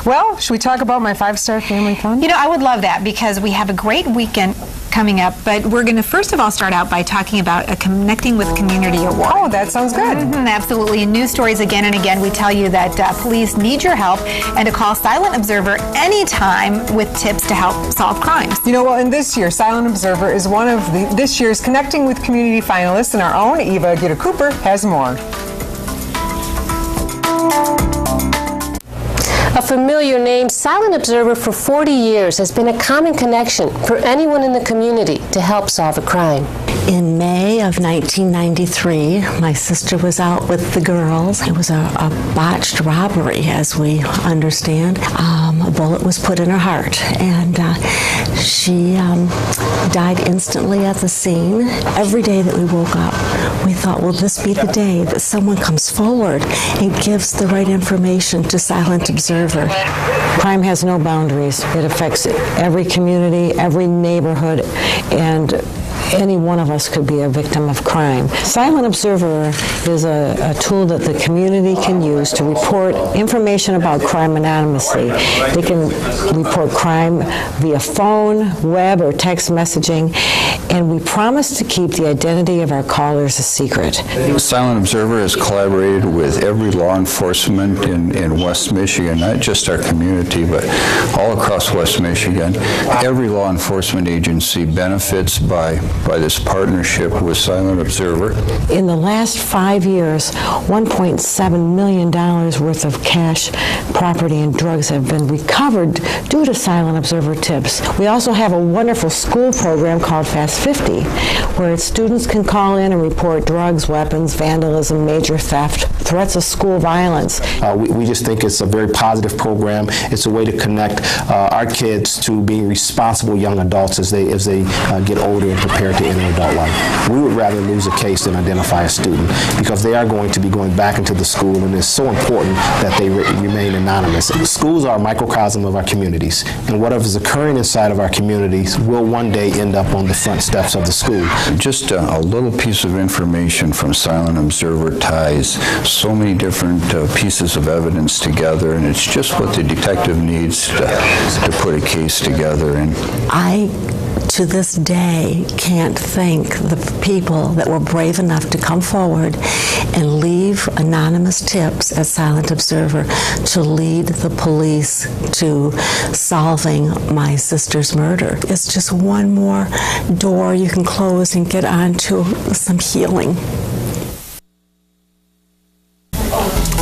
Well, should we talk about my 5-star family fund? You know, I would love that because we have a great weekend coming up, but we're going to first of all start out by talking about a Connecting with Community Award. Oh, that sounds good. Absolutely. In news stories again and again, we tell you that police need your help and to call Silent Observer anytime with tips to help solve crimes. You know, well, in this year, Silent Observer is one of this year's Connecting with Community finalists, and our own Eva Gitter-Cooper has more. A familiar name, Silent Observer for 40 years has been a common connection for anyone in the community to help solve a crime. In May of 1993, my sister was out with the girls. It was a botched robbery, as we understand. A bullet was put in her heart, and she died instantly at the scene. Every day that we woke up, we thought, will this be the day that someone comes forward and gives the right information to Silent Observer? Crime has no boundaries. It affects every community, every neighborhood, and any one of us could be a victim of crime. Silent Observer is a tool that the community can use to report information about crime anonymously. They can report crime via phone, web, or text messaging, and we promise to keep the identity of our callers a secret. Silent Observer has collaborated with every law enforcement in West Michigan, not just our community, but all across West Michigan. Every law enforcement agency benefits by this partnership with Silent Observer. In the last 5 years, $1.7 million worth of cash, property, and drugs have been recovered due to Silent Observer tips. We also have a wonderful school program called Fast 50, where students can call in and report drugs, weapons, vandalism, major theft, threats of school violence. We just think it's a very positive program. It's a way to connect our kids to being responsible young adults as they get older and prepare to enter adult life. We would rather lose a case than identify a student because they are going to be going back into the school, and it's so important that they remain anonymous. Schools are a microcosm of our communities, and whatever is occurring inside of our communities will one day end up on the front steps of the school. Just a little piece of information from Silent Observer ties so many different pieces of evidence together, and it's just what the detective needs to put a case together. And I, to this day, can't thank the people that were brave enough to come forward and leave anonymous tips at Silent Observer to lead the police to solving my sister's murder. It's just one more door you can close and get onto some healing.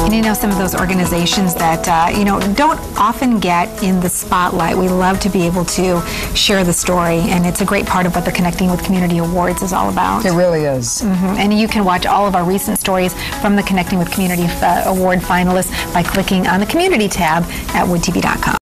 And you know, some of those organizations that, don't often get in the spotlight, we love to be able to share the story, and it's a great part of what the Connecting with Community Awards is all about. It really is. And you can watch all of our recent stories from the Connecting with Community Award finalists by clicking on the Community tab at woodtv.com.